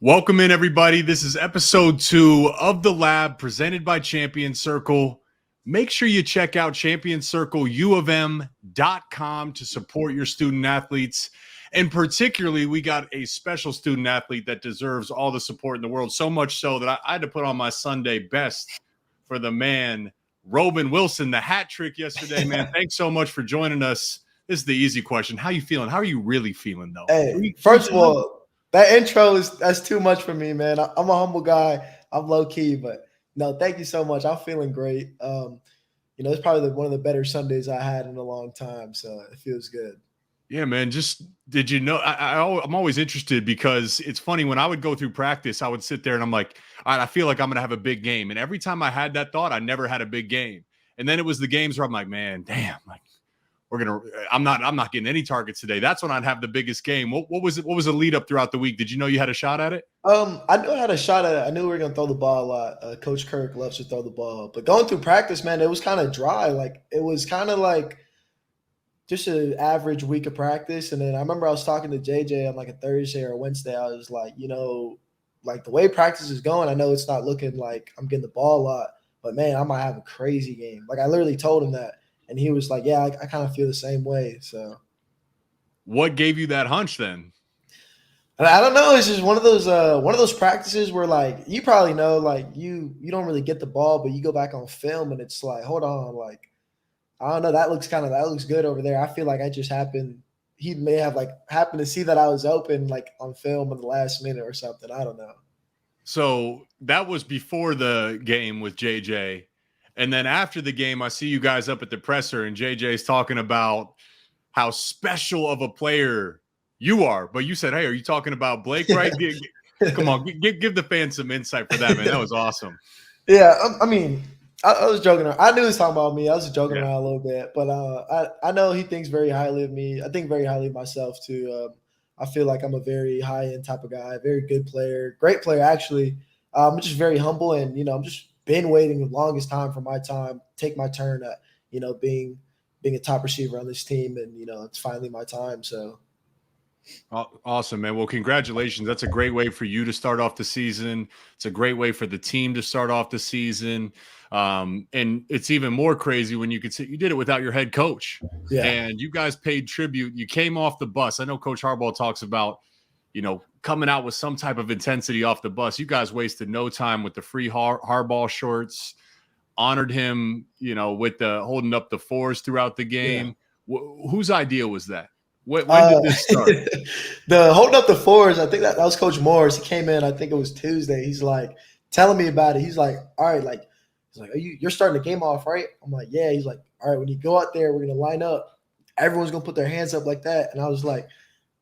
Welcome in, everybody. This is episode 2 of The Lab presented by Champion Circle. Make sure you check out championscircleufm.com to support your student athletes. And particularly, we got a special student athlete that deserves all the support in the world, so much so that I had to put on my Sunday best for the man, Robin Wilson, the hat trick yesterday, man. Thanks so much for joining us. This is the easy question. How you feeling? How are you really feeling, though? Hey, first of all, that intro that's too much for me, man. I'm a humble guy. I'm low key, but no, thank you so much. I'm feeling great. It's probably one of the better Sundays I had in a long time, so it feels good. Yeah, man. Just did you know? I'm always interested because it's funny when I would go through practice, I would sit there and I'm like, all right, I feel like I'm going to have a big game. And every time I had that thought, I never had a big game. And then it was the games where I'm like, man, damn, like I'm not getting any targets today. That's when I'd have the biggest game. What was it? What was the lead up throughout the week? Did you know you had a shot at it? I knew I had a shot at it. I knew we were gonna throw the ball a lot. Coach Kirk loves to throw the ball, but going through practice, man, it was kind of dry. Like it was kind of like just an average week of practice. And then I remember I was talking to JJ on like a Thursday or a Wednesday. I was like, like the way practice is going, I know it's not looking like I'm getting the ball a lot, but man, I might have a crazy game. Like I literally told him that, and he was like, yeah, I kind of feel the same way. So what gave you that hunch then? I don't know. It's just one of those practices where like you probably know like you don't really get the ball, but you go back on film and it's like, hold on, like I don't know. That looks good over there. I feel like I just happened. He may have like happened to see that I was open like on film in the last minute or something. I don't know. So that was before the game with JJ. And then after the game, I see you guys up at the presser and JJ's talking about how special of a player you are. But you said, hey, are you talking about Blake, right? Come on, give the fans some insight for that, man. That was awesome. Yeah, I mean, I was joking around. I knew he was talking about me. I was joking around a little bit, but I know he thinks very highly of me. I think very highly of myself too. I feel like I'm a very high end type of guy, very good player, great player actually. I'm just very humble, and I'm just been waiting the longest time for my time, take my turn at being a top receiver on this team, and it's finally my time. So. Awesome, man. Well, congratulations. That's a great way for you to start off the season. It's a great way for the team to start off the season. And it's even more crazy when you could see you did it without your head coach. Yeah. And you guys paid tribute. You came off the bus. I know Coach Harbaugh talks about, coming out with some type of intensity off the bus. You guys wasted no time with the free Harbaugh shorts, honored him, with the holding up the fours throughout the game. Yeah. Whose idea was that? When did this start? The holding up the fours, I think that was Coach Morris. He came in, I think it was Tuesday. He's like telling me about it. He's like, all right, like, he's like, you're starting the game off, right? I'm like, yeah. He's like, all right, when you go out there, we're going to line up. Everyone's going to put their hands up like that. And I was like,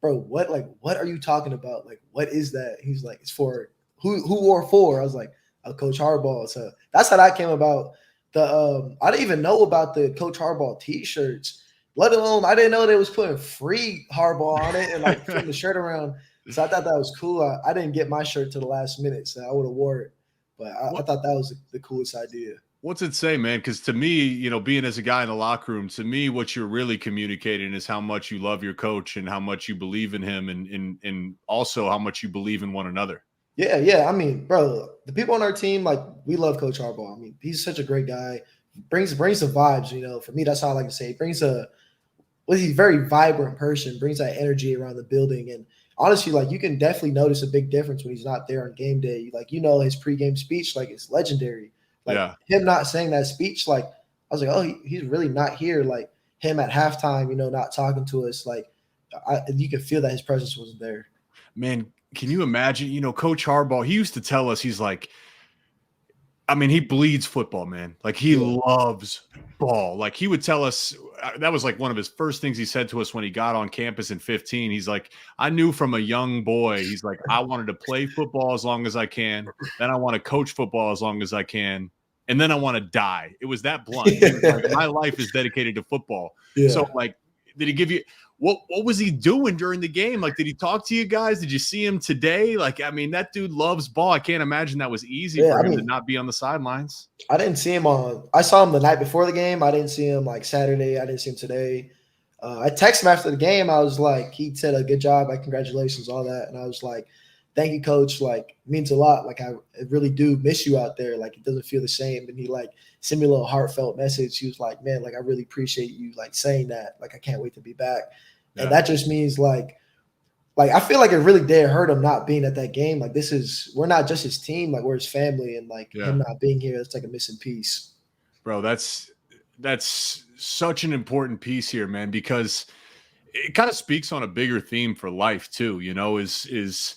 bro, what are you talking about? Like, what is that? He's like, it's for who wore for? I was like, Coach Harbaugh. So that's how that came about. I didn't even know about the Coach Harbaugh t-shirts. Let alone, I didn't know they was putting free Harbaugh on it and like flipping the shirt around. So I thought that was cool. I didn't get my shirt to the last minute, so I would have wore it. But I thought that was the coolest idea. What's it say, man? Because to me, being as a guy in the locker room, to me, what you're really communicating is how much you love your coach and how much you believe in him, and also how much you believe in one another. Yeah. I mean, bro, the people on our team, like, we love Coach Harbaugh. I mean, he's such a great guy. Brings the vibes. For me, that's how I like to say. He brings he's a very vibrant person, brings that energy around the building. And honestly, like, you can definitely notice a big difference when he's not there on game day. Like, his pregame speech, like, it's legendary. Like, him not saying that speech, like, I was like, oh, he's really not here. Like, him at halftime, not talking to us. Like, you can feel that his presence wasn't there. Man, can you imagine, Coach Harbaugh, he used to tell us, he's like, I mean, he bleeds football, man. Like, he loves ball. Like, he would tell us, that was like one of his first things he said to us when he got on campus in 15. He's like, I knew from a young boy, he's like, I wanted to play football as long as I can. Then I want to coach football as long as I can. And then I want to die. It was that blunt. He was like, my life is dedicated to football. Yeah. So, like, did he give you what was he doing during the game? Like, did he talk to you guys? Did you see him today? Like, I mean, that dude loves ball. I can't imagine that was easy for him to not be on the sidelines. I didn't see him I saw him the night before the game. I didn't see him like Saturday. I didn't see him today. I texted him after the game. I was like, he said a good job, like, congratulations, all that. And I was like, thank you, coach. Like, it means a lot. Like, I really do miss you out there. Like, it doesn't feel the same. And he like sent me a little heartfelt message. He was like, man, like, I really appreciate you like saying that. Like, I can't wait to be back. And that just means like I feel like it really did hurt him not being at that game. Like, we're not just his team, like we're his family, and like him not being here, it's like a missing piece. Bro, that's such an important piece here, man, because it kind of speaks on a bigger theme for life too, you know, is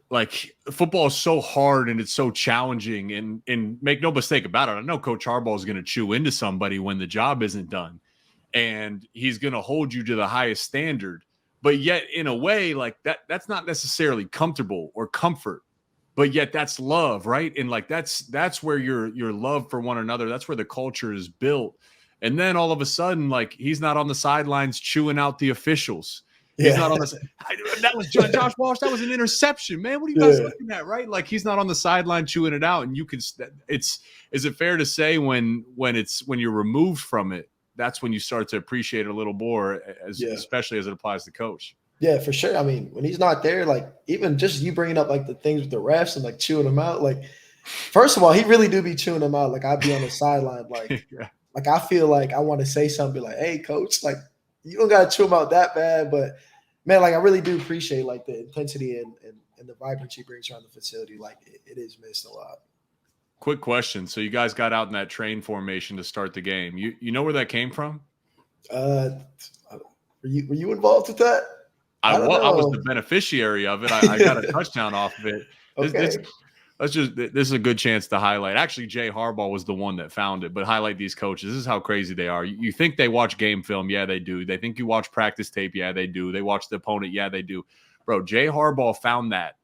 like football is so hard and it's so challenging, and make no mistake about it. I know Coach Harbaugh is going to chew into somebody when the job isn't done, and he's going to hold you to the highest standard. But yet, in a way, like that's not necessarily comfortable or comfort, but yet that's love, right? And like that's where your love for one another, that's where the culture is built. And then all of a sudden, like he's not on the sidelines chewing out the officials. He's not on the. That was Josh Walsh. That was an interception, man. What are you guys looking at, right? Like he's not on the sideline chewing it out, and you can. Is it fair to say when you're removed from it, that's when you start to appreciate it a little more, especially as it applies to coach. Yeah, for sure. I mean, when he's not there, like even just you bringing up like the things with the refs and like chewing them out, like first of all, he really do be chewing them out. Like I'd be on the sideline, like like I feel like I want to say something like, "Hey, coach, like you don't gotta chew them out that bad," but man, like I really do appreciate like the intensity and the vibrancy he brings around the facility. Like it is missed a lot. Quick question. So you guys got out in that train formation to start the game. You know where that came from? Were you involved with that? I was the beneficiary of it. I got a touchdown off of it. Okay. This is a good chance to highlight. Actually, Jay Harbaugh was the one that found it, but highlight these coaches. This is how crazy they are. You think they watch game film? Yeah, they do. They think you watch practice tape? Yeah, they do. They watch the opponent? Yeah, they do. Bro, Jay Harbaugh found that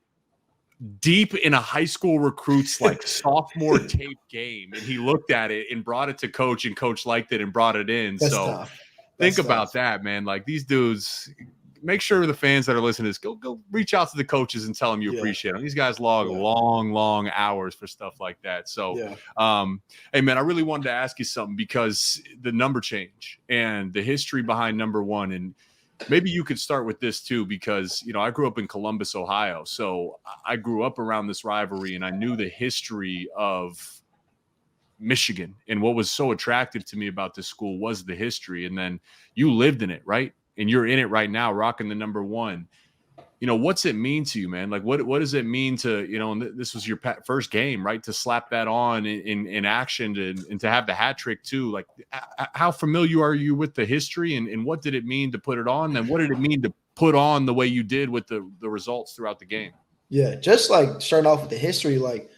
deep in a high school recruit's like sophomore tape game, and he looked at it and brought it to coach, and coach liked it and brought it in. That's so tough. Think about that, man. Like these dudes, make sure the fans that are listening to this, go reach out to the coaches and tell them you appreciate them. These guys log long hours for stuff like that. So, hey man, I really wanted to ask you something because the number change and the history behind number one, and maybe you could start with this too, because, you know, I grew up in Columbus, Ohio. So I grew up around this rivalry and I knew the history of Michigan, and what was so attractive to me about this school was the history. And then you lived in it, right? And you're in it right now, rocking the number one. You know, what's it mean to you, man? Like, what does it mean to, you know, and this was your first game, right? To slap that on in action and to have the hat trick too. Like, how familiar are you with the history, and what did it mean to put it on? And what did it mean to put on the way you did with the results throughout the game? Yeah, just like starting off with the history, like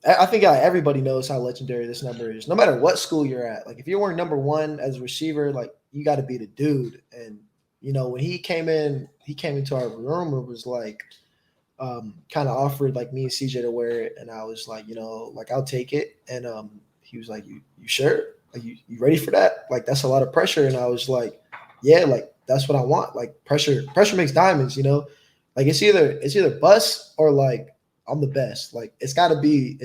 I think everybody knows how legendary this number is. No matter what school you're at, like if you're wearing number one as a receiver, like you got to be the dude. And you know, when he came into our room, it was like kind of offered like me and CJ to wear it, and I was like, you know, like I'll take it. And he was like, you sure? Like you ready for that? Like that's a lot of pressure. And I was like, yeah, like that's what I want. Like pressure makes diamonds, you know. Like it's either bust or like I'm the best. Like it's gotta be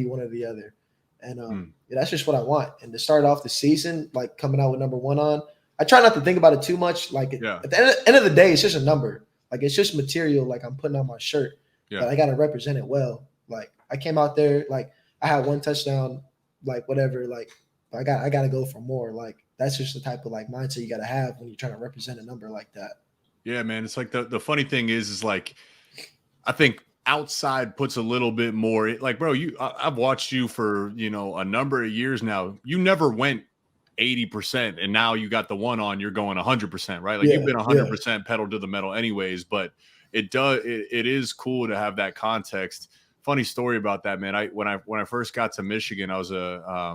one or the other. And that's just what I want. And to start off the season, like coming out with number one on, I try not to think about it too much. Like at the end of the day, it's just a number. Like it's just material. Like I'm putting on my shirt, but I gotta represent it well. Like I came out there, like I had one touchdown, like whatever. Like I gotta go for more. Like that's just the type of like mindset you gotta have when you're trying to represent a number like that. Yeah, man. It's like the funny thing is like I think outside puts a little bit more like, bro, I've watched you for, you know, a number of years now. You never went 80%, and now you got the one on, you're going 100%, right? Like you've been 100% pedal to the metal anyways, but it is cool to have that context. Funny story about that, man. When I first got to Michigan, I was a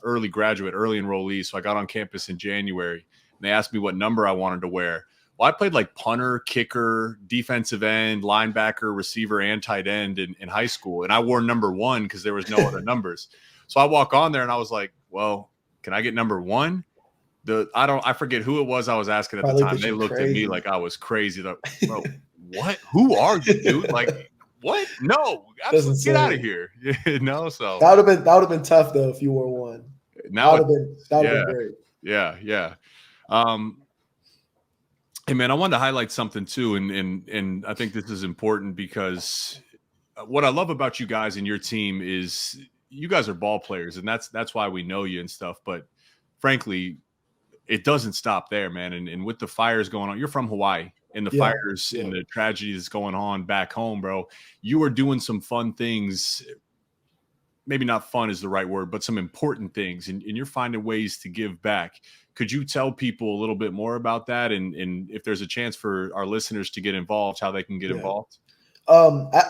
early graduate, early enrollee. So I got on campus in January, and they asked me what number I wanted to wear. Well, I played like punter, kicker, defensive end, linebacker, receiver, and tight end in high school. And I wore number one because there was no other numbers. So I walk on there and I was like, well, can I get number one? I forget who it was I was asking at the time. They looked at me like I was crazy. Like, bro, what? Who are you, dude? Like, what? No, absolutely, get out of here. No, so that would have been tough though if you wore one. That would have been great. Yeah. Hey man, I wanted to highlight something too, and I think this is important because what I love about you guys and your team is you guys are ball players, and that's why we know you and stuff. But frankly, it doesn't stop there, man. And with the fires going on, you're from Hawaii, and the Yeah, fires yeah, and the tragedies going on back home, bro. You are doing some fun things. Maybe not fun is the right word, but some important things, and you're finding ways to give back. Could you tell people a little bit more about that, and if there's a chance for our listeners to get involved, how they can get yeah. involved?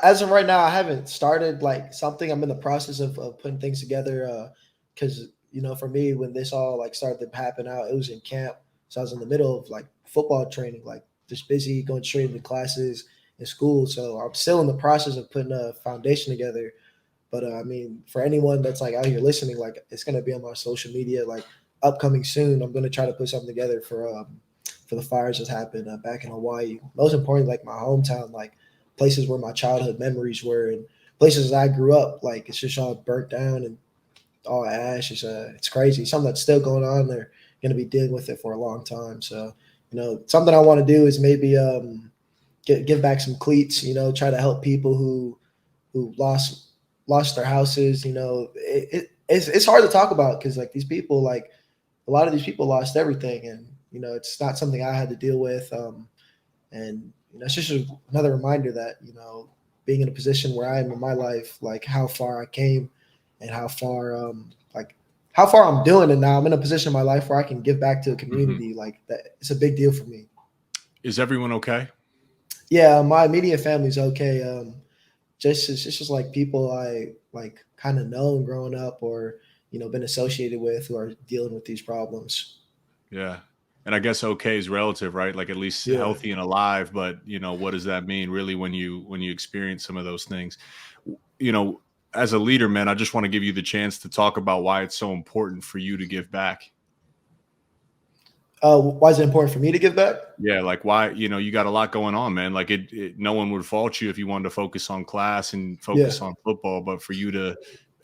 As of right now, I haven't started like something. I'm in the process of putting things together. Because for me, when this all like started to happen out, it was in camp, so I was in the middle of like football training, like just busy going straight into classes in school. So I'm still in the process of putting a foundation together. But I mean, for anyone that's like out here listening, like it's gonna be on my social media, like upcoming soon. I'm gonna try to put something together for the fires that happened back in Hawaii. Most importantly, like my hometown, like places where my childhood memories were, and places I grew up. Like it's just all burnt down and all ash. It's crazy. Something that's still going on. They're gonna be dealing with it for a long time. So something I want to do is maybe give back some cleats. Try to help people who lost their houses. It's hard to talk about because like these people, like a lot of these people lost everything, and it's not something I had to deal with. And it's just another reminder that being in a position where I am in my life, like how far I came, and how far I'm doing, and now I'm in a position in my life where I can give back to a Hmm. community like that. It's a big deal for me. Is everyone okay? Yeah, my immediate family's okay. It's just like people I like kind of known growing up or been associated with who are dealing with these problems. Yeah. And I guess okay is relative, right? Like at least Yeah. healthy and alive, but what does that mean really when you experience some of those things? You know, as a leader, man, I just want to give you the chance to talk about why it's so important for you to give back. Why is it important for me to give back? Yeah, like why, you got a lot going on, man. Like no one would fault you if you wanted to focus on class and Yeah, focus on football, but for you to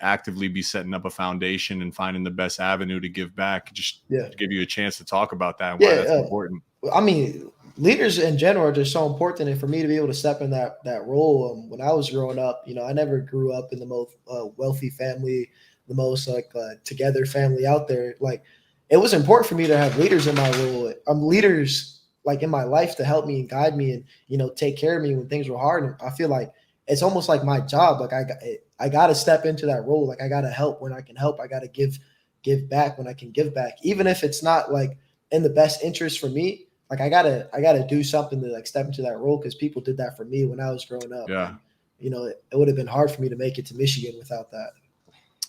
actively be setting up a foundation and finding the best avenue to give back, just yeah, to give you a chance to talk about that and why that's yeah. important. I mean, leaders in general are just so important, and for me to be able to step in that role, when I was growing up, I never grew up in the most wealthy family, the most like together family out there. Like, it was important for me to have leaders in my role. Leaders like in my life to help me and guide me and take care of me when things were hard. And I feel like it's almost like my job. Like I got to step into that role. Like I got to help when I can help. I got to give back when I can give back, even if it's not like in the best interest for me. Like I gotta do something to like step into that role because people did that for me when I was growing up, Yeah. and it would have been hard for me to make it to Michigan without that.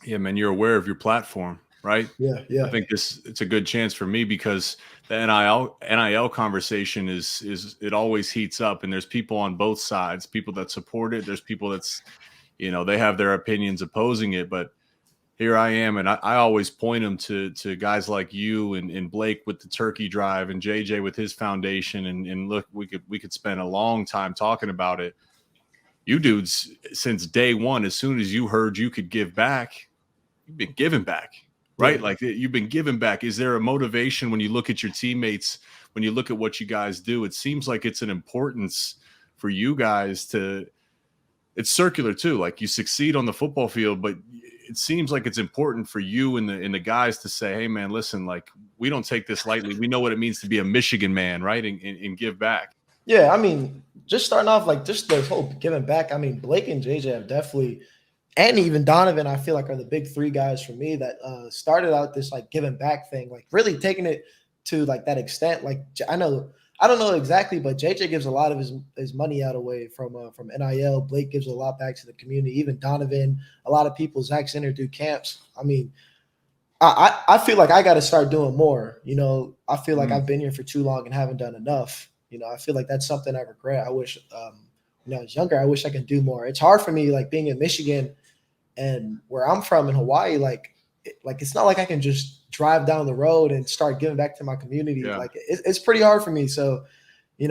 Yeah, man, you're aware of your platform, right? Yeah, I yeah, think it's a good chance for me because the NIL conversation is it always heats up, and there's people on both sides, people that support it, there's people that's they have their opinions opposing it, but here I am, and I always point them to guys like you and Blake with the turkey drive and JJ with his foundation, and look, we could spend a long time talking about it. You dudes, since day one, as soon as you heard you could give back, you've been giving back, yeah. right? Like you've been giving back. Is there a motivation when you look at your teammates, when you look at what you guys do? It seems like it's an importance for you guys to, it's circular too. Like you succeed on the football field, but it seems like it's important for you and the guys to say, hey man, listen, like we don't take this lightly. We know what it means to be a Michigan man, right? And give back. Yeah, I mean, just starting off like just the whole giving back. I mean, Blake and JJ have definitely, and even Donovan, I feel like are the big three guys for me that started out this like giving back thing, like really taking it to like that extent. Like I don't know exactly, but JJ gives a lot of his money out away from NIL. Blake gives a lot back to the community. Even Donovan, a lot of people. Zach Center do camps. I mean, I feel like I got to start doing more. I feel like Mm, I've been here for too long and haven't done enough. I feel like that's something I regret. I wish, when I was younger, I wish I could do more. It's hard for me, like being in Michigan and where I'm from in Hawaii. Like it's not like I can just drive down the road and start giving back to my community. yeah. Like it's pretty hard for me. So,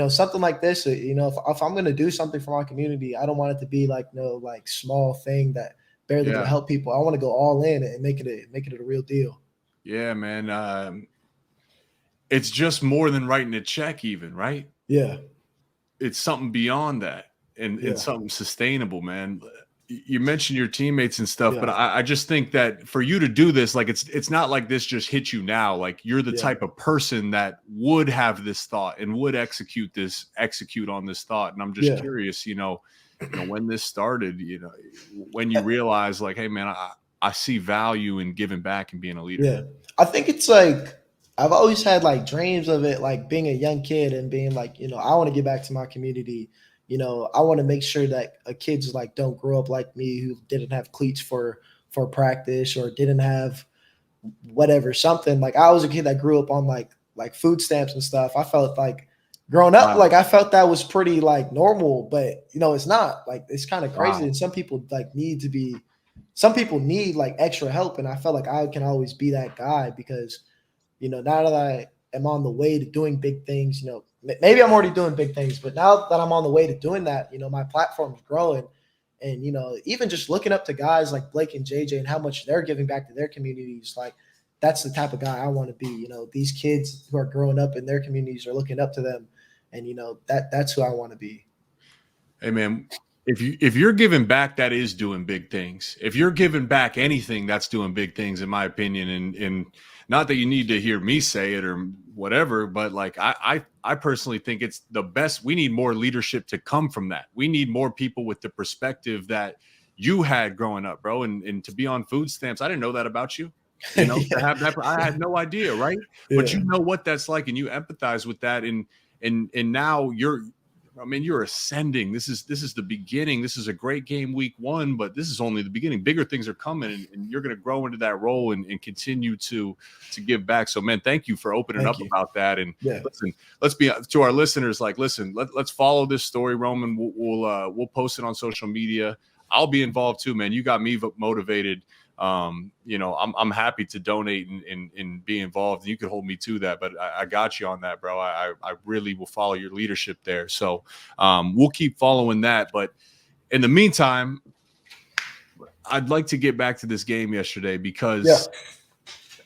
something like this, if I'm going to do something for my community, I don't want it to be like no like small thing that barely going to Yeah. help people. I want to go all in and make it a real deal. Yeah, man. it's just more than writing a check even, right? Yeah. It's something beyond that and Yeah. something sustainable, man. You mentioned your teammates and stuff, but Yeah. I just think that for you to do this, like it's not like this just hit you now. Like you're the Yeah. type of person that would have this thought and would execute on this thought. And I'm just Yeah. curious, when this started, when you realize like, hey man, I see value in giving back and being a leader. Yeah. I think it's like I've always had like dreams of it, like being a young kid and being like, I want to give back to my community. I want to make sure that kids like don't grow up like me who didn't have cleats for practice or didn't have whatever something. Like I was a kid that grew up on like food stamps and stuff. I felt like growing up, Wow. like I felt that was pretty like normal, but it's not. Like it's kind of crazy. Wow. And some people like some people need like extra help. And I felt like I can always be that guy because, now that I am on the way to doing big things, maybe I'm already doing big things, but now that I'm on the way to doing that, my platform is growing. And, even just looking up to guys like Blake and JJ and how much they're giving back to their communities, like that's the type of guy I want to be. These kids who are growing up in their communities are looking up to them. And, that's who I want to be. Hey man, if you're giving back, that is doing big things. If you're giving back anything, that's doing big things, in my opinion. And not that you need to hear me say it or whatever, but like I personally think it's the best. We need more leadership to come from that. We need more people with the perspective that you had growing up, bro. And to be on food stamps, I didn't know that about you. Yeah. To have that, I had no idea, right? Yeah. But you know what that's like, and you empathize with that, and now you're ascending. This is the beginning. This is a great game week 1, but this is only the beginning. Bigger things are coming, and you're going to grow into that role and continue to give back. So, man, thank you for opening Thank up you. about that. And Yeah. listen, let's be to our listeners. Like, listen, let's follow this story, Roman. We'll post it on social media. I'll be involved too, man. You got me motivated. I'm happy to donate and be involved, and you could hold me to that, but I got you on that, bro. I really will follow your leadership there. So we'll keep following that. But in the meantime, I'd like to get back to this game yesterday because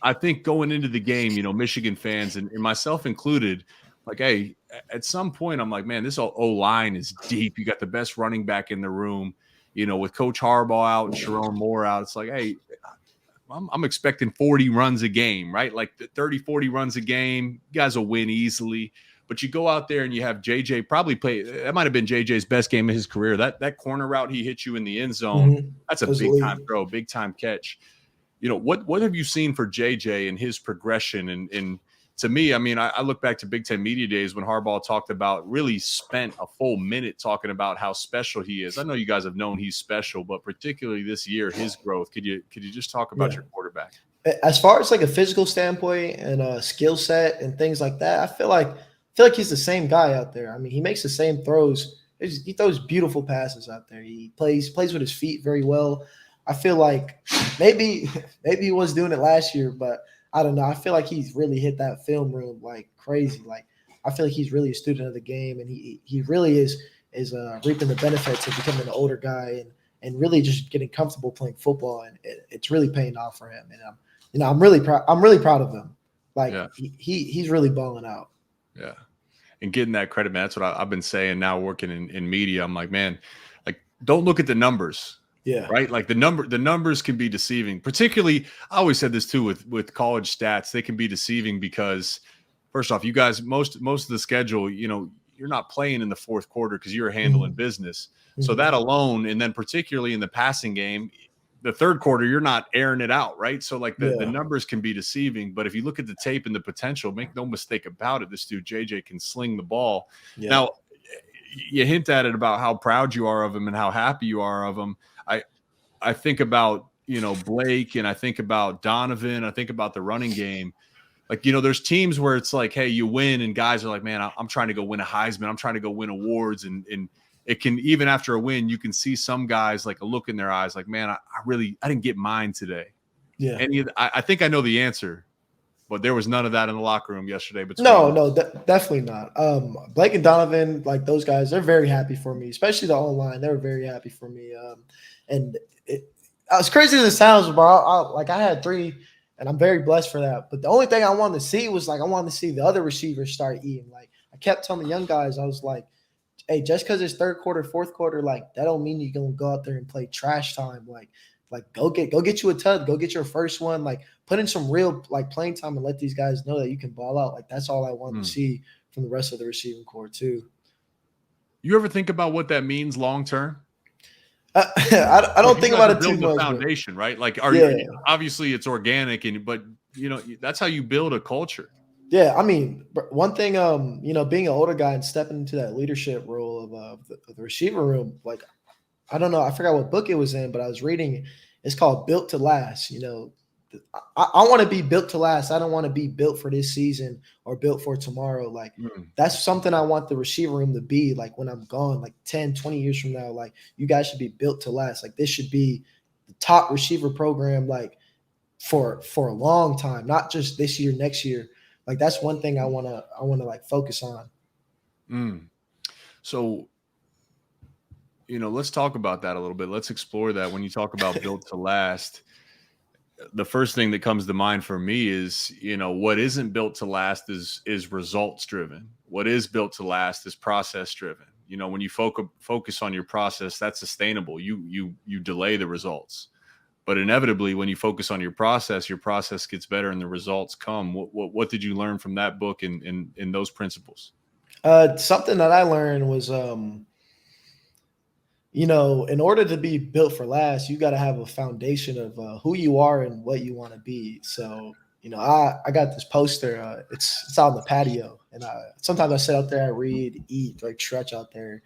I think going into the game, Michigan fans and myself included, like, hey, at some point I'm like, man, this O-line is deep. You got the best running back in the room. With Coach Harbaugh out and Sharon Moore out, it's like, hey, I'm expecting 40 runs a game, right? Like 30, 40 runs a game. You guys will win easily. But you go out there and you have JJ probably play. That might have been JJ's best game of his career. That corner route he hit you in the end zone, that's a big time throw, big time catch. What have you seen for JJ and his progression? And to me, I mean, I look back to Big Ten Media Days when Harbaugh talked about, really spent a full minute talking about how special he is. I know you guys have known he's special, but particularly this year, his growth. Could you just talk about your quarterback? As far as like a physical standpoint and a skill set and things like that, I feel like he's the same guy out there. I mean, he makes the same throws. He throws beautiful passes out there. He plays with his feet very well. I feel like maybe he was doing it last year, but I don't know. I feel like he's really hit that film room like crazy. Like I feel like he's really a student of the game, and he really is reaping the benefits of becoming an older guy and really just getting comfortable playing football, and it's really paying off for him. And I'm really proud. I'm really proud of him. Like he's really balling out. Yeah, and getting that credit, man. That's what I've been saying now. Working in media, I'm like, man, like don't look at the numbers. Yeah. Right. Like the numbers can be deceiving. Particularly, I always said this too with college stats. They can be deceiving because, first off, you guys most of the schedule, you're not playing in the fourth quarter because you're handling business. So that alone, and then particularly in the passing game, the third quarter, you're not airing it out, right? So like the numbers can be deceiving. But if you look at the tape and the potential, make no mistake about it, this dude JJ can sling the ball. Yeah. Now, you hint at it about how proud you are of him and how happy you are of him. I think about, Blake, and I think about Donovan. I think about the running game. Like, there's teams where it's like, hey, you win, and guys are like, man, I'm trying to go win a Heisman. I'm trying to go win awards. And it can, even after a win, you can see some guys like a look in their eyes like, man, I didn't get mine today. Yeah. And I think I know the answer, but there was none of that in the locker room yesterday. No, definitely not. Blake and Donovan, like those guys, they're very happy for me, especially the online. They were very happy for me. And as crazy as it sounds, bro, I had 3 and I'm very blessed for that. But the only thing I wanted to see was like I wanted to see the other receivers start eating. Like I kept telling the young guys, I was like, hey, just because it's third quarter, fourth quarter, like that don't mean you're gonna go out there and play trash time. Like go get you a tub, go get your first one. Like put in some real like playing time and let these guys know that you can ball out. Like that's all I wanted to see from the rest of the receiving core too. You ever think about what that means long term? I don't think about it too Build the much. foundation, right? Like, Yeah. obviously it's organic, but that's how you build a culture. Yeah, I mean, one thing, being an older guy and stepping into that leadership role of the receiver room, like, I don't know, I forgot what book it was in, but I was reading. It's called "Built to Last." I want to be built to last. I don't want to be built for this season or built for tomorrow. Like, that's something I want the receiver room to be. Like when I'm gone, like 10, 20 years from now, like you guys should be built to last. Like this should be the top receiver program, like for a long time, not just this year, next year. Like that's one thing I wanna like focus on. So, let's talk about that a little bit. Let's explore that. When you talk about built to last, the first thing that comes to mind for me is, what isn't built to last is results driven. What is built to last is process driven. When you focus on your process, that's sustainable. You delay the results. But inevitably, when you focus on your process gets better and the results come. What did you learn from that book in those principles? Something that I learned was, in order to be built for last, you got to have a foundation of who you are and what you want to be. So, I got this poster. It's out on the patio, and sometimes I sit out there, I read, eat, like stretch out there,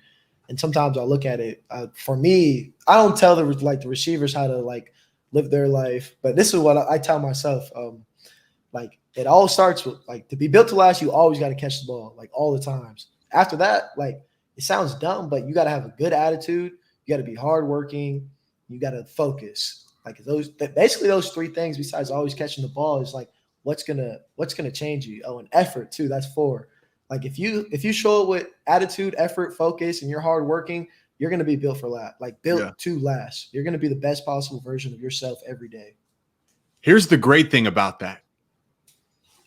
and sometimes I look at it. For me, I don't tell the receivers how to like live their life, but this is what I tell myself. Like it all starts with like to be built to last, you always got to catch the ball like all the times. After that, like it sounds dumb, but you got to have a good attitude. You got to be hardworking. You got to focus. Like basically those three things besides always catching the ball is like what's gonna change you. Oh, and effort too. That's four. Like if you show up with attitude, effort, focus, and you're hardworking, you're gonna be built for last. Like built to last. You're gonna be the best possible version of yourself every day. Here's the great thing about that.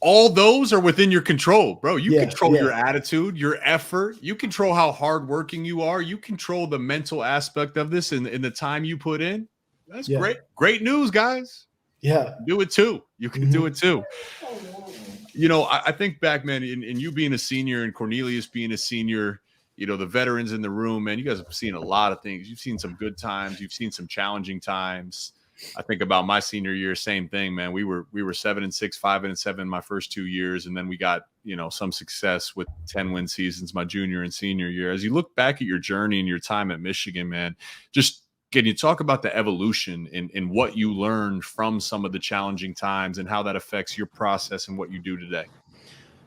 All those are within your control, bro. You control your attitude, your effort. You control how hardworking you are. You control the mental aspect of this and the time you put in. That's great. Great news, guys. Yeah. Do it too. You can do it too. I think back, man, in you being a senior and Cornelius being a senior, the veterans in the room, man, you guys have seen a lot of things. You've seen some good times. You've seen some challenging times. I think about my senior year, same thing, man. We were 7-6, 5-7 my first 2 years, and then we got some success with 10-win seasons my junior and senior year. As you look back at your journey and your time at Michigan, man, just can you talk about the evolution in what you learned from some of the challenging times and how that affects your process and what you do today?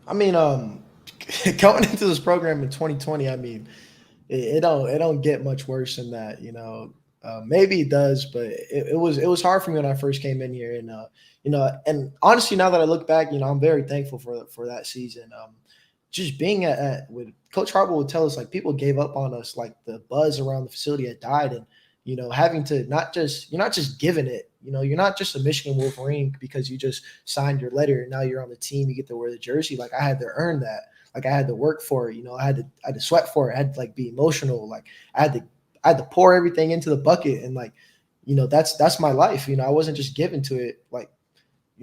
I mean, going into this program in 2020, I mean, it don't get much worse than that, maybe it does, but it was hard for me when I first came in here, and and honestly, now that I look back, I'm very thankful for that season. Just being at with Coach Harbaugh would tell us like people gave up on us, like the buzz around the facility had died, and having to you're not just giving it, you're not just a Michigan Wolverine because you just signed your letter and now you're on the team, you get to wear the jersey. Like I had to earn that, like I had to work for it, I had to sweat for it, I had to like be emotional, like I had to pour everything into the bucket, and like, that's my life. I wasn't just given to it. Like,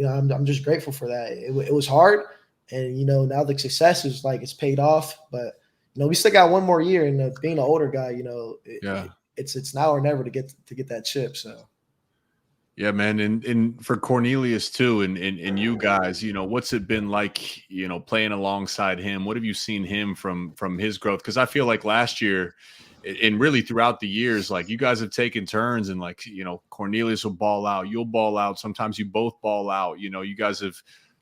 I'm just grateful for that. It was hard, and now the success is like it's paid off. But we still got one more year, and being an older guy, it's now or never to get that chip. So. Yeah, man. And for Cornelius too, and you guys, what's it been like, playing alongside him? What have you seen him from his growth? Because I feel like last year and really throughout the years, like you guys have taken turns and like, Cornelius will ball out, you'll ball out. Sometimes you both ball out, you guys have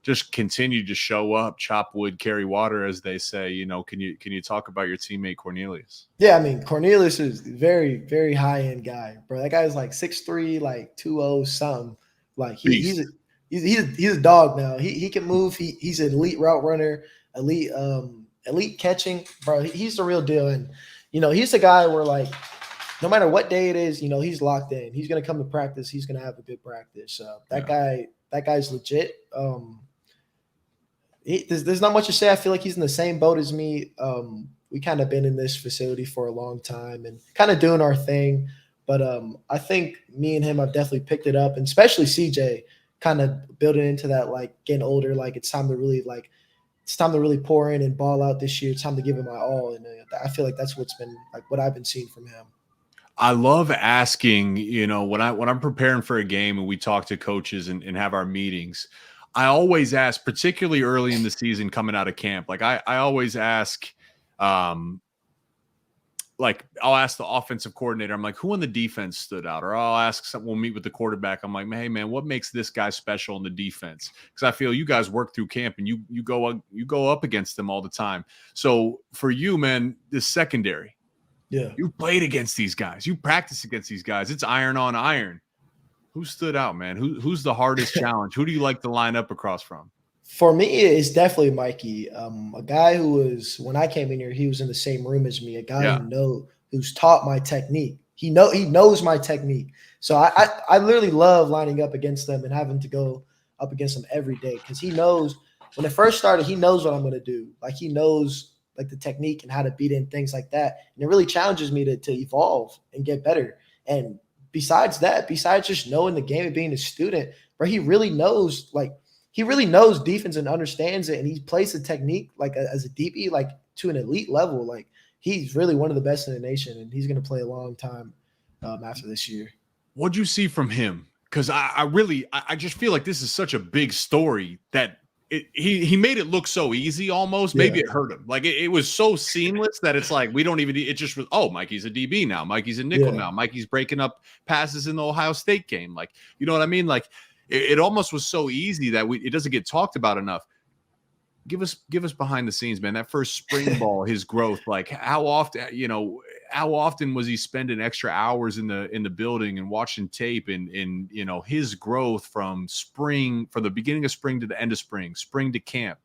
just continued to show up, chop wood, carry water, as they say. Can you talk about your teammate Cornelius? Yeah, I mean, Cornelius is very, very high end guy, bro. That guy's like 6'3", like 200 something. Like he's a dog now. He can move. He's an elite route runner, elite catching, bro. He's the real deal. And he's the guy where like no matter what day it is, he's locked in. He's gonna come to practice. He's gonna have a good practice. That that guy's legit. There's not much to say. I feel like he's in the same boat as me. We kind of been in this facility for a long time and kind of doing our thing. But I think me and him have definitely picked it up, and especially CJ, kind of building into that, like getting older, like it's time to really pour in and ball out this year. It's time to give it my all, and I feel like that's what's been like what I've been seeing from him. I love asking, when I'm preparing for a game and we talk to coaches and have our meetings, I always ask, particularly early in the season coming out of camp, like I always ask, like I'll ask the offensive coordinator, I'm like, who on the defense stood out? Or I'll ask we'll meet with the quarterback. I'm like, hey man, what makes this guy special in the defense? Because I feel you guys work through camp and you go up against them all the time. So for you, man, this secondary, yeah, you played against these guys, you practice against these guys. It's iron on iron. Who stood out, man? Who's the hardest challenge? Who do you like to line up across from? For me, it's definitely Mikey, a guy who was, when I came in here, he was in the same room as me. A guy who's taught my technique. He knows my technique. So I literally love lining up against them and having to go up against him every day, because he knows when it first started, he knows what I'm going to do. Like he knows like the technique and how to beat it and things like that. And it really challenges me to evolve and get better. And besides just knowing the game and being a student, where he really knows defense and understands it, and he plays the technique like as a DB, like to an elite level. Like he's really one of the best in the nation, and he's going to play a long time after this year. What'd you see from him? Because I just feel like this is such a big story that he made it look so easy almost. Maybe it hurt him. Like it was so seamless that it's like we don't even. It just was. Oh, Mikey's a DB now. Mikey's a nickel now. Mikey's breaking up passes in the Ohio State game. Like, you know what I mean? Like it almost was so easy that it doesn't get talked about enough. Give us behind the scenes, man. That first spring ball, his growth. Like how often was he spending extra hours in the building and watching tape and his growth from the beginning of spring to the end of spring to camp,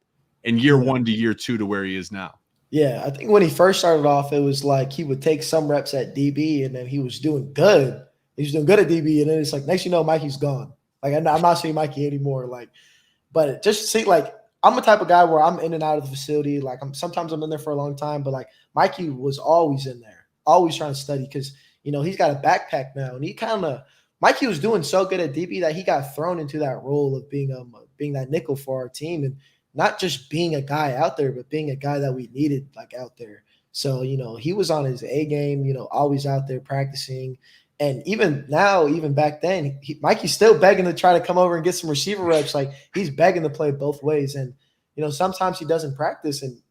and year 1 to year 2 to where he is now. Yeah, I think when he first started off, it was like he would take some reps at DB, and then he was doing good. He was doing good at DB, and then it's like next you know, Mikey's gone. Like I'm not seeing Mikey anymore. Like, but just see, like I'm the type of guy where I'm in and out of the facility. Like sometimes I'm in there for a long time, but like Mikey was always in there, always trying to study, because he's got a backpack now, and Mikey was doing so good at DB that he got thrown into that role of being that nickel for our team, and not just being a guy out there, but being a guy that we needed like out there. So he was on his A game, always out there practicing. And even now, even back then, Mikey's still begging to try to come over and get some receiver reps. Like he's begging to play both ways. And, sometimes he doesn't practice, and,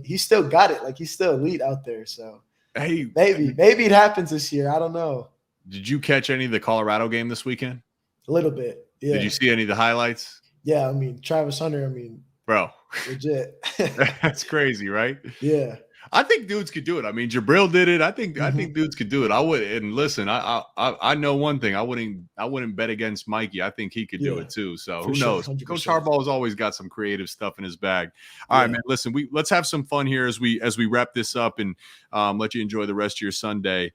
he's still got it. Like he's still elite out there. So hey, maybe it happens this year. I don't know. Did you catch any of the Colorado game this weekend? A little bit. Yeah. Did you see any of the highlights? Yeah. I mean, Travis Hunter, bro, legit. That's crazy, right? Yeah. I think dudes could do it. I mean, Jabril did it. I think dudes could do it. I would. And listen, I know one thing. I wouldn't bet against Mikey. I think he could do it too. So who knows? 100%. Coach Harbaugh has always got some creative stuff in his bag. All right, man. Listen, let's have some fun here as we wrap this up and let you enjoy the rest of your Sunday.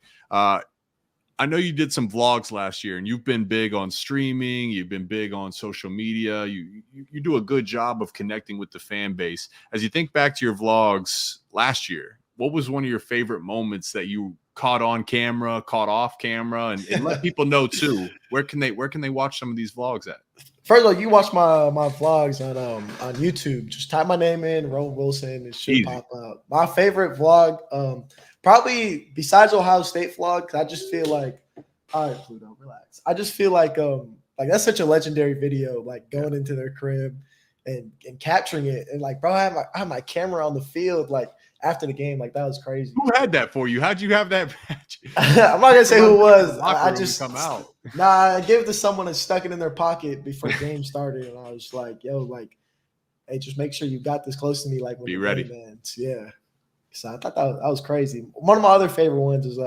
I know you did some vlogs last year, and you've been big on streaming. You've been big on social media. You do a good job of connecting with the fan base. As you think back to your vlogs last year, what was one of your favorite moments that you caught on camera, caught off camera, and let people know too? Where can they watch some of these vlogs at? First of all, you watch my vlogs on YouTube. Just type my name in, Rowan Wilson. It should pop up. My favorite vlog, probably besides Ohio State vlog, because I just feel like, all right, Pluto, relax. I just feel like that's such a legendary video, like going into their crib and capturing it, and like, bro, I had my camera on the field, like after the game, like that was crazy. Who had that for you? How'd you have that? I'm not gonna say who it was. I just come out. I gave it to someone that stuck it in their pocket before the game started, and I was like, yo, like, hey, just make sure you got this close to me, like when be ready, man. Yeah. So I thought that was crazy. One of my other favorite ones is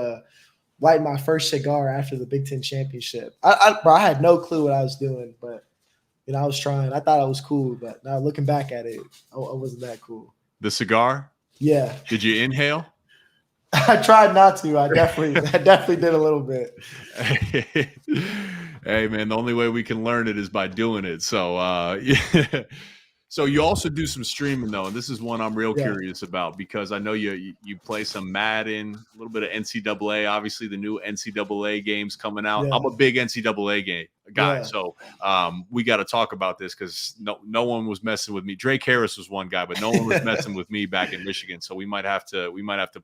lighting my first cigar after the Big Ten championship. I had no clue what I was doing, but I was trying. I thought I was cool, but now looking back at it, I wasn't that cool. The cigar? Yeah. Did you inhale? I tried not to. I definitely did a little bit. Hey man, the only way we can learn it is by doing it. So yeah. So you also do some streaming though, and this is one I'm real Yeah, curious about because I know you play some Madden, a little bit of NCAA. Obviously, the new NCAA games coming out. yeah, I'm a big NCAA game guy, yeah, so we got to talk about this because no one was messing with me. Drake Harris was one guy, but no one was messing with me back in Michigan. So we might have to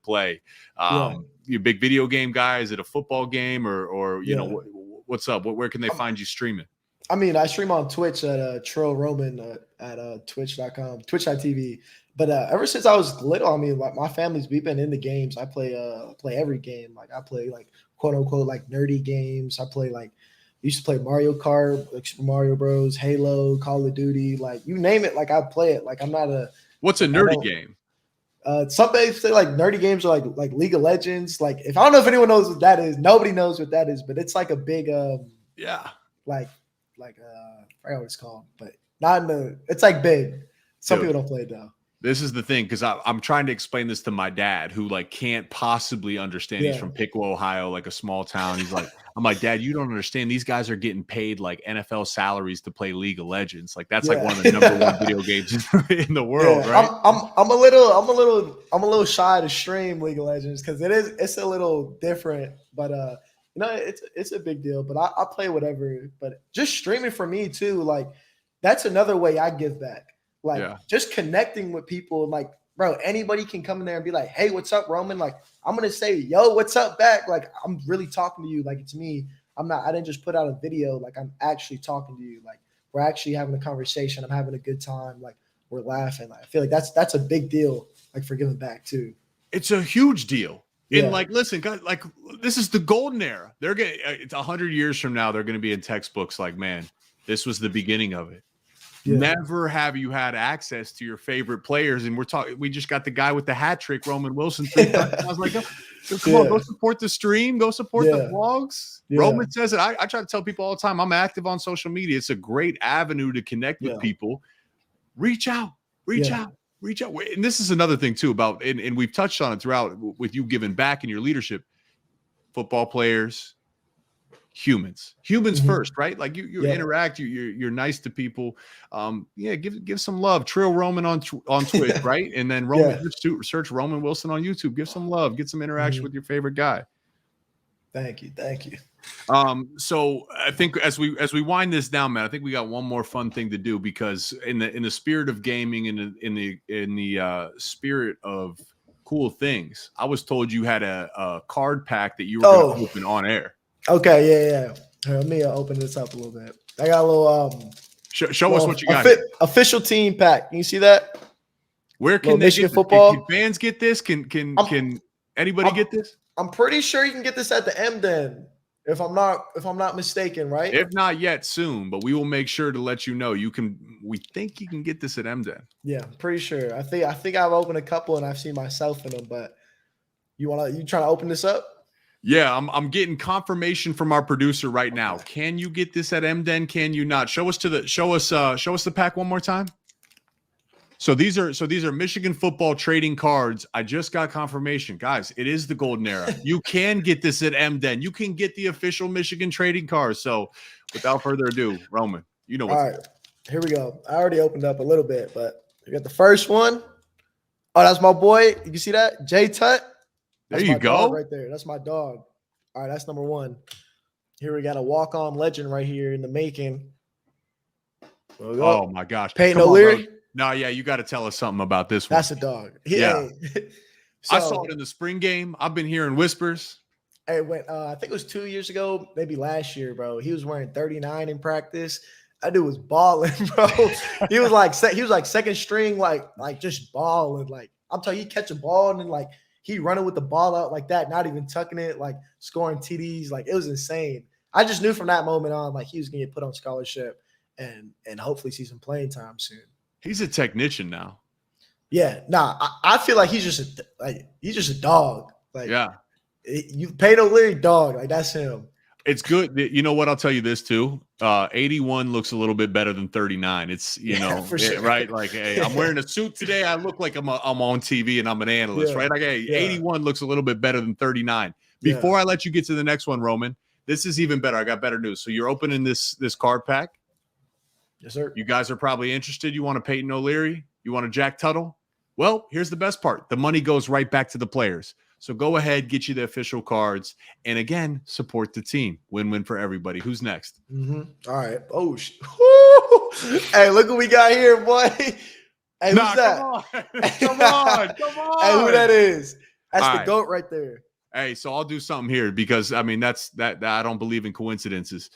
play. yeah, You a big video game guy? Is it a football game or you know yeah. what's up? Where can they find you streaming? I mean, I stream on Twitch at Trill Roman at twitch.com, twitch.tv. But ever since I was little, I mean, like my family's we've been in the games. I play every game. Like I play like quote unquote like nerdy games. I play like used to play Mario Kart, like Super Mario Bros, Halo, Call of Duty, like you name it. Like I play it. Like I'm not a What's a like I nerdy don't. game? Some people say like nerdy games are like League of Legends. Like if I don't know if anyone knows what that is, nobody knows what that is. But it's like a big Yeah. like I forgot what it's called, but not in the. It's like big. Some Dude. people don't play it though. This is the thing because I'm trying to explain this to my dad who like can't possibly understand. He's Yeah. from Piqua, Ohio, like a small town. He's like, I'm like, Dad, you don't understand. These guys are getting paid like NFL salaries to play League of Legends. Like that's like one of the number one video games in the world, Yeah, right? I'm a little shy to stream League of Legends because it's a little different, but you know it's a big deal. But I play whatever. But just streaming for me too, like that's another way I give back. Like Yeah. just connecting with people, like bro, anybody can come in there and be like, "Hey, what's up, Roman?" Like I'm gonna say, "Yo, what's up?" back. Like I'm really talking to you. Like it's me. I didn't just put out a video. Like I'm actually talking to you. Like we're actually having a conversation. I'm having a good time. Like we're laughing. Like, I feel like that's a big deal. Like for giving back too. It's a huge deal. Yeah. And like, listen, guys, like this is the golden era. They're getting it's 100 years from now. They're going to be in textbooks. Like, man, this was the beginning of it. Yeah. Never have you had access to your favorite players, and we just got the guy with the hat trick, Roman Wilson. 3 touchdowns. Like, come on, go support the stream, go support the vlogs. Yeah. Roman says it. I try to tell people all the time. I'm active on social media. It's a great avenue to connect with people. Reach out. And this is another thing too about, and we've touched on it throughout with you giving back in your leadership. Football players, humans first, right? Like you interact, you're nice to people. Give some love. Trill Roman on Twitch, right? And then Roman, search Roman Wilson on YouTube. Give some love. Get some interaction with your favorite guy. Thank you. So I think as we wind this down, man, I think we got one more fun thing to do because in the spirit of gaming and in the spirit of cool things, I was told you had a card pack that you were going to open on air. Okay, yeah. Here, let me open this up a little bit. I got a little show us what you got. Official team pack. Can you see that? Where can they Michigan get football? Can fans get this? Can anybody get this? I'm pretty sure you can get this at the M-Den, if I'm not mistaken, right? If not yet, soon, but we will make sure to let you know. We think you can get this at M-Den. Yeah, I'm pretty sure. I think I've opened a couple and I've seen myself in them, but you trying to open this up? Yeah, I'm getting confirmation from our producer right now. Can you get this at M-Den? Can you not? Show us the pack one more time. So these are Michigan football trading cards. I just got confirmation. Guys, it is the golden era. You can get this at M-Den. You can get the official Michigan trading cards. So without further ado, Roman, you know what's all right. Here we go. I already opened up a little bit, but you got the first one. Oh, that's my boy. You can see that? J Tut. There you go. Right there. That's my dog. All right, that's number one. Here we got a walk-on legend right here in the making. Oh my gosh. Peyton O'Leary. No, yeah, you got to tell us something about this one. That's a dog. Yeah. I saw it in the spring game. I've been hearing whispers. Hey, I think it was 2 years ago, maybe last year, bro. He was wearing 39 in practice. That dude was balling, bro. he was like second string, like just balling. Like I'm telling you, he catch a ball and then like he running with the ball out like that, not even tucking it, like scoring TDs. Like it was insane. I just knew from that moment on, like he was gonna get put on scholarship and hopefully see some playing time soon. He's a technician now. Yeah, I feel like he's just a dog. Like you paid O'Leary dog, like that's him. It's good. You know what? I'll tell you this too. 81 looks a little bit better than 39. It's for sure. Right. Like, hey, I'm wearing a suit today. I look like I'm on TV and I'm an analyst, right? Like, hey, 81 looks a little bit better than 39. Before I let you get to the next one, Roman, This is even better. I got better news. So you're opening this card pack. Yes, sir. You guys are probably interested. You want a Peyton O'Leary? You want a Jack Tuttle? Well, here's the best part. The money goes right back to the players. So go ahead, get you the official cards. And again, support the team. Win-win for everybody. Who's next? All right. Oh, hey, look what we got here, boy. Hey, who's that? Come on. Come on. Hey, who that is? That's All the right. GOAT right there. Hey, so I'll do something here because I mean that I don't believe in coincidences.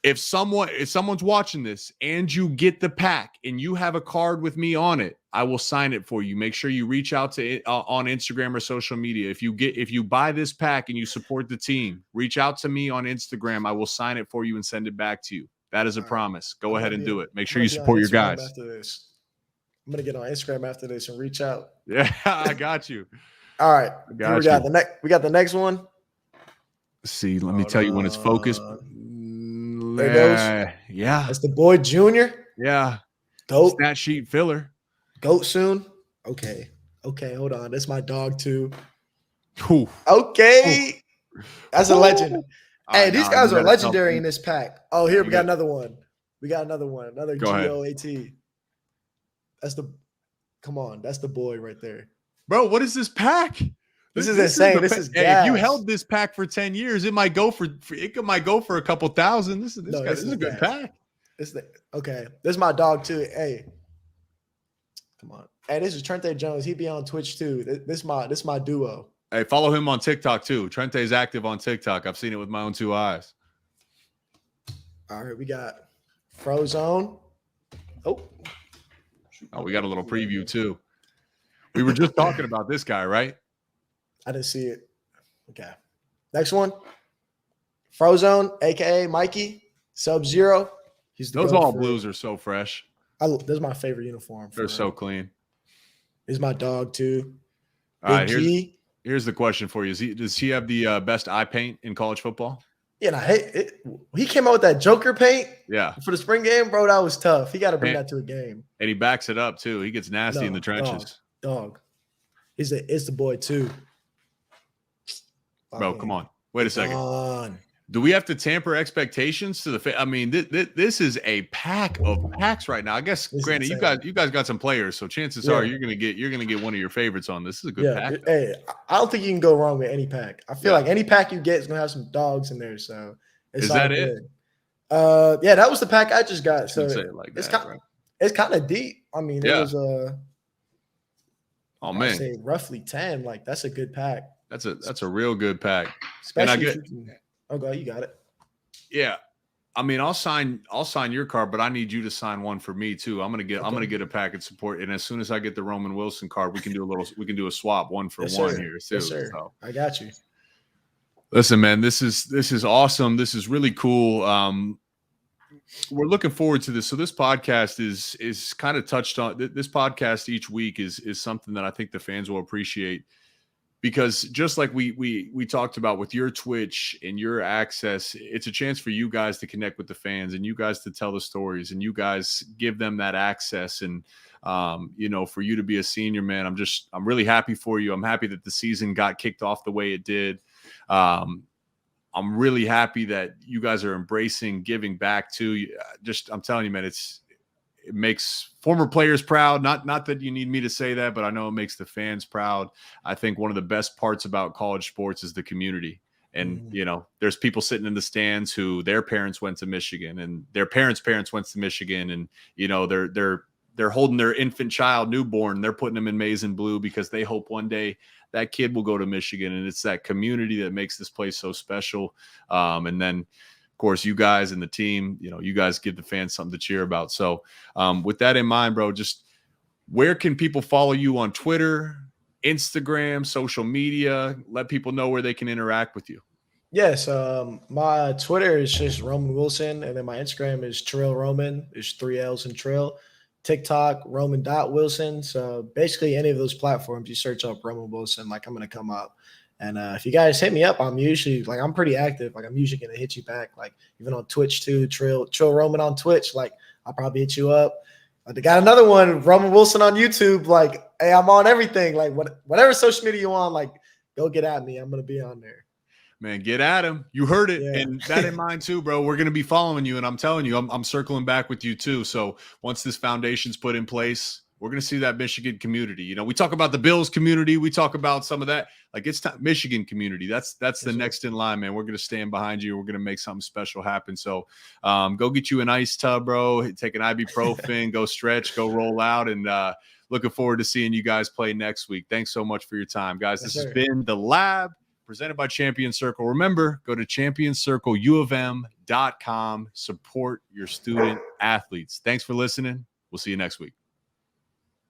If someone's watching this and you get the pack and you have a card with me on it, I will sign it for you. Make sure you reach out to it on Instagram or social media. If you buy this pack and you support the team, reach out to me on Instagram. I will sign it for you and send it back to you. That is a promise. Go ahead and do it. Make sure you support your guys. After this, I'm gonna get on Instagram after this and reach out. Yeah, I got you. All right, we got the next one. Let's see, let me tell you when it's focused. There it goes. Yeah, that's the boy Junior. Yeah, GOAT. Stat sheet filler. GOAT soon. Okay, hold on. That's my dog too. Ooh. Okay, that's a legend. Hey, these guys are legendary in this pack. Oh, here we got another one. Another GOAT. That's the boy right there. Bro, what is this pack? This is insane. This is gas. Hey, if you held this pack for 10 years, it might go for a couple thousand. This is a good pack. This is my dog too. Hey, come on. Hey, this is Trente Jones. He be on Twitch too. This my duo. Hey, follow him on TikTok too. Trente's active on TikTok. I've seen it with my own 2 eyes. All right, we got Frozone. Oh, we got a little preview too. We were just talking about this guy, right? I didn't see it. Okay. Next one. Frozone, aka Mikey, Sub-Zero. Those all blues are so fresh. This is my favorite uniform. They're so clean. He's my dog too. All right, here's the question for you. Does he have the best eye paint in college football? Yeah, and I hate it. He came out with that Joker paint. Yeah. For the spring game, bro, that was tough. He got to bring that to a game. And he backs it up too. He gets nasty in the trenches. Dog. It's the boy too. Bro, come on. Wait a second. Do we have to tamper expectations to the I mean, this is a pack of packs right now. I guess granted, you guys got some players, so chances are you're gonna get one of your favorites on this. This is a good pack. Hey, I don't think you can go wrong with any pack. I feel like any pack you get is gonna have some dogs in there. So is that it? Yeah, that was the pack I just got. So it's kind of deep. I mean, it was man, say roughly 10. Like that's a good pack. That's a real good pack. Especially you got it. Yeah. I mean, I'll sign your card, but I need you to sign one for me too. I'm gonna get a package support, and as soon as I get the Roman Wilson card, we can do a swap 1 for 1 here too. Yes, sir. So. I got you. Listen, man, this is awesome. This is really cool. We're looking forward to this. So this podcast is kind of touched on. This podcast each week is something that I think the fans will appreciate. Because just like we talked about with your Twitch and your access, it's a chance for you guys to connect with the fans and you guys to tell the stories and you guys give them that access. And, for you to be a senior, man, I'm really happy for you. I'm happy that the season got kicked off the way it did. I'm really happy that you guys are embracing giving back to. I'm telling you, man, it makes former players proud. Not that you need me to say that, but I know it makes the fans proud. I think one of the best parts about college sports is the community. And, there's people sitting in the stands who their parents went to Michigan and their parents' went to Michigan. And, they're holding their infant child newborn. They're putting them in maize and blue because they hope one day that kid will go to Michigan. And it's that community that makes this place so special. And then, of course, you guys and the team, you guys give the fans something to cheer about. So with that in mind, bro, just where can people follow you on Twitter, Instagram, social media? Let people know where they can interact with you. Yes. My Twitter is just Roman Wilson. And then my Instagram is Trill Roman. There's 3 L's in Trill. TikTok, Roman.Wilson. So basically any of those platforms, you search up Roman Wilson, like I'm going to come up. And if you guys hit me up, I'm usually I'm pretty active. Like I'm usually gonna hit you back. Like even on Twitch too, Trill Roman on Twitch. Like I'll probably hit you up. I got another one, Roman Wilson on YouTube. Like, hey, I'm on everything. Like whatever social media you want, like go get at me. I'm gonna be on there. Man, get at him. You heard it. Yeah. And that in mind too, bro. We're going to be following you. And I'm telling you, I'm circling back with you too. So once this foundation's put in place, we're going to see that Michigan community. You know, we talk about the Bills community. We talk about some of that. Like, it's time, Michigan community. That's the next in line, man. We're going to stand behind you. We're going to make something special happen. So go get you an ice tub, bro. Take an ibuprofen, go stretch, go roll out. And looking forward to seeing you guys play next week. Thanks so much for your time, guys. This has been The Lab, presented by Champion Circle. Remember, go to championscircleufm.com. Support your student athletes. Thanks for listening. We'll see you next week.